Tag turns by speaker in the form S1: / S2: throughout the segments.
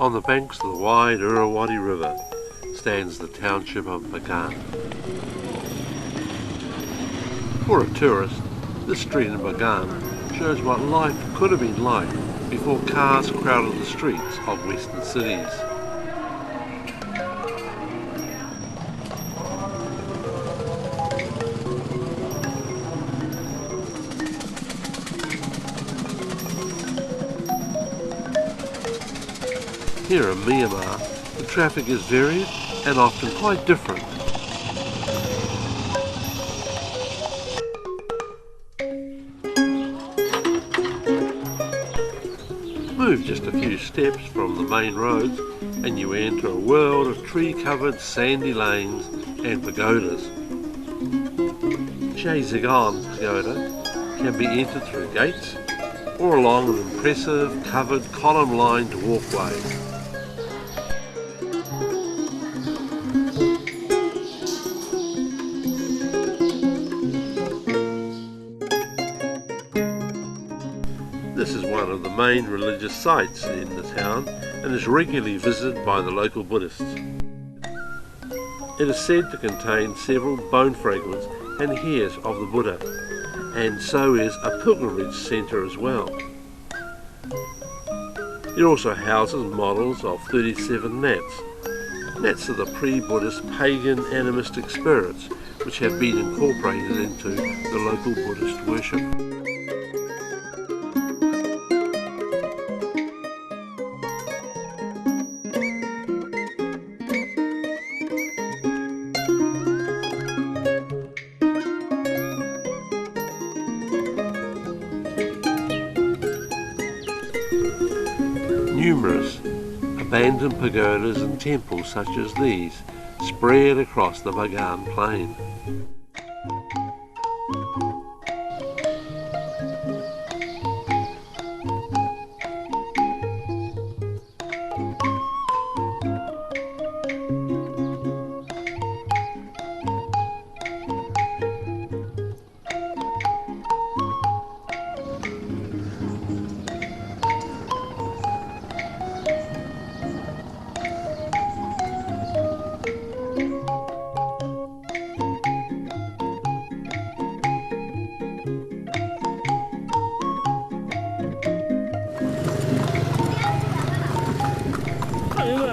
S1: On the banks of the wide Irrawaddy River stands the township of Bagan. For a tourist, this street in Bagan shows what life could have been like before cars crowded the streets of western cities. Here in Myanmar, the traffic is varied and often quite different. Move just a few steps from the main roads and you enter a world of tree-covered sandy lanes and pagodas. Zagan Pagoda can be entered through gates or along an impressive covered column-lined walkway. This is one of the main religious sites in the town and is regularly visited by the local Buddhists. It is said to contain several bone fragments and hairs of the Buddha, and so is a pilgrimage centre as well. It also houses models of 37 nats. Nats are the pre-Buddhist pagan animistic spirits which have been incorporated into the local Buddhist worship. Numerous abandoned pagodas and temples such as these spread across the Bagan plain.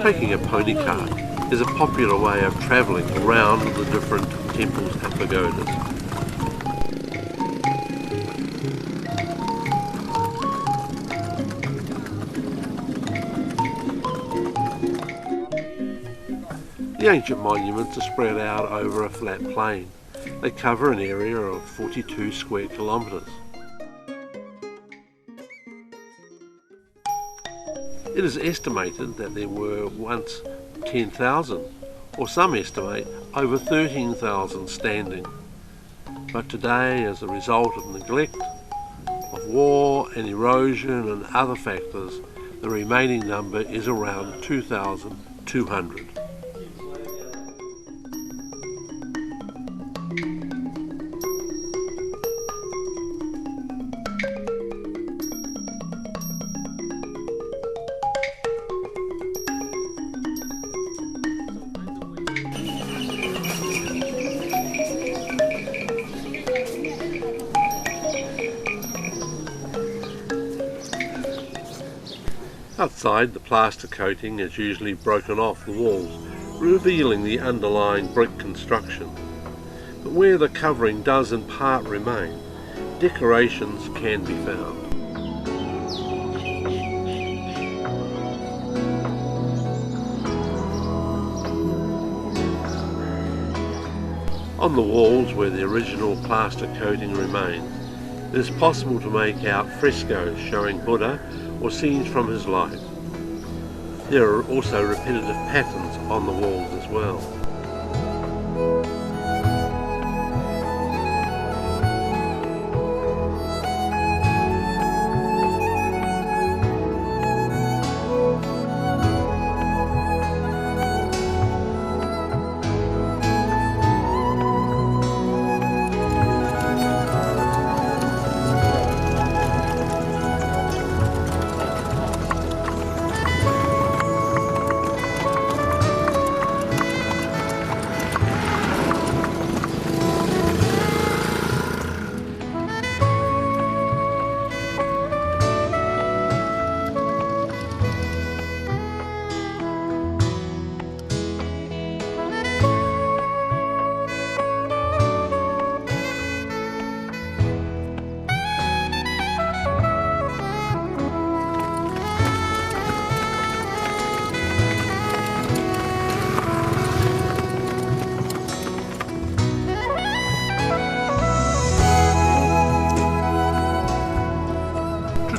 S1: Taking a pony cart is a popular way of travelling around the different temples and pagodas. The ancient monuments are spread out over a flat plain. They cover an area of 42 square kilometres. It is estimated that there were once 10,000, or some estimate over 13,000 standing. But today, as a result of neglect, of war and erosion and other factors, the remaining number is around 2,200. Outside, the plaster coating is usually broken off the walls, revealing the underlying brick construction. But where the covering does in part remain, decorations can be found. On the walls where the original plaster coating remains, it is possible to make out frescoes showing Buddha or scenes from his life. There are also repetitive patterns on the walls as well.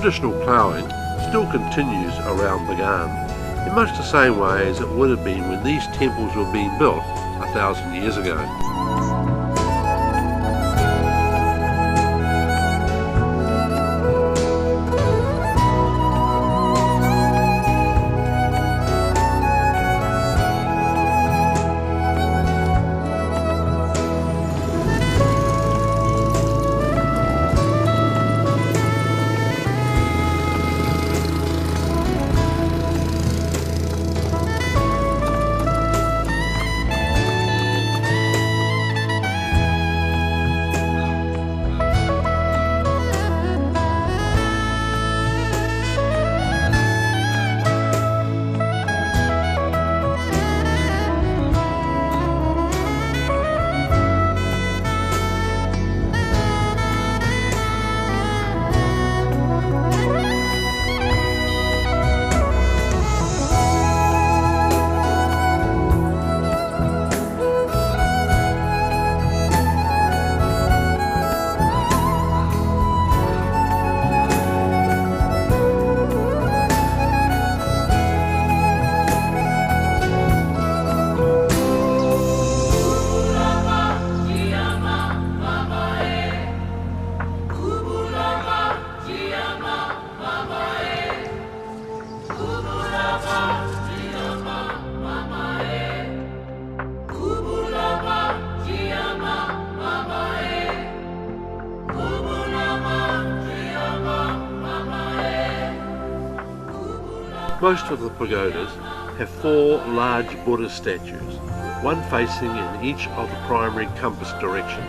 S1: traditional ploughing still continues around Bagan, in much the same way as it would have been when these temples were being built 1,000 years ago. Most of the pagodas have 4 large Buddha statues, one facing in each of the primary compass directions.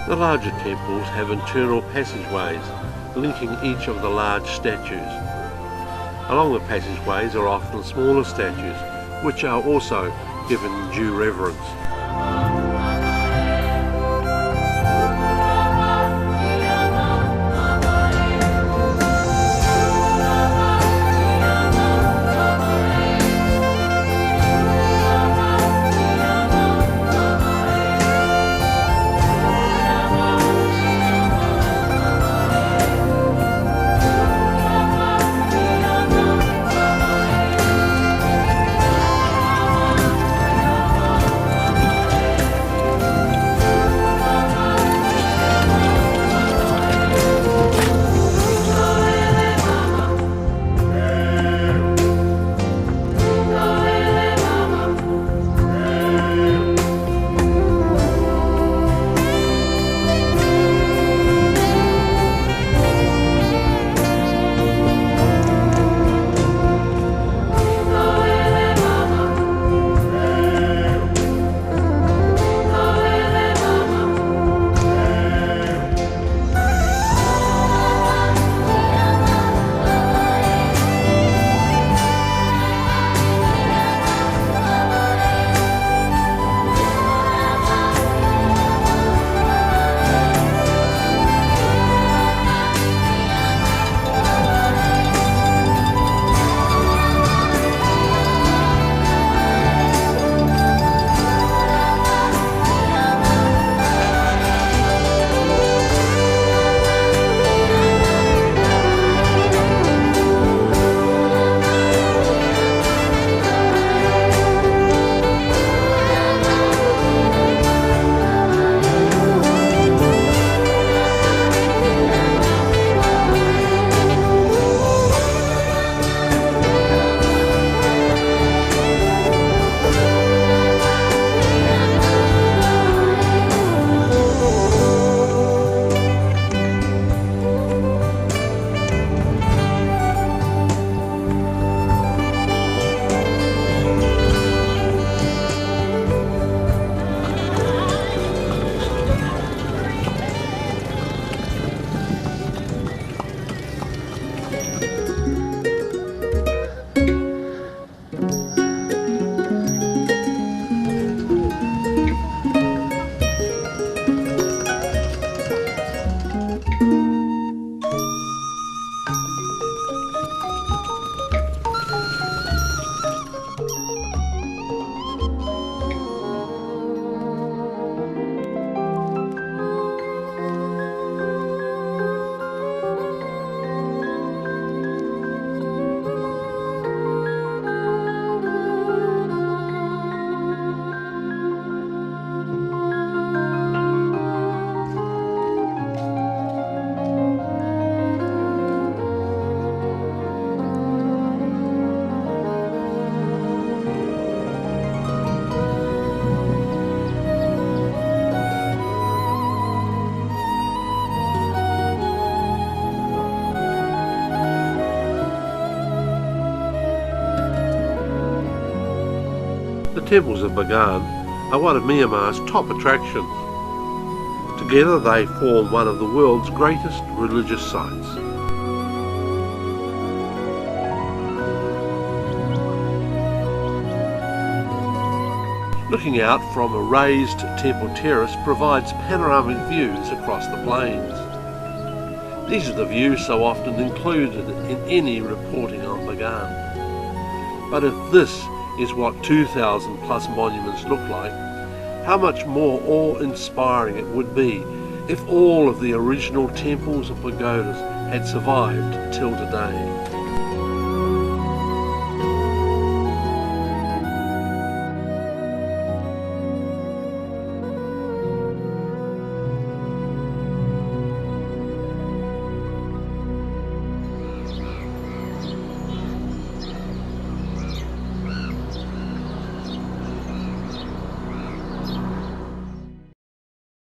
S1: The larger temples have internal passageways linking each of the large statues. Along the passageways are often smaller statues, which are also given due reverence. The temples of Bagan are one of Myanmar's top attractions. Together they form one of the world's greatest religious sites. Looking out from a raised temple terrace provides panoramic views across the plains. These are the views so often included in any reporting on Bagan. But if this is what 2,000 plus monuments look like, how much more awe-inspiring it would be if all of the original temples and pagodas had survived till today.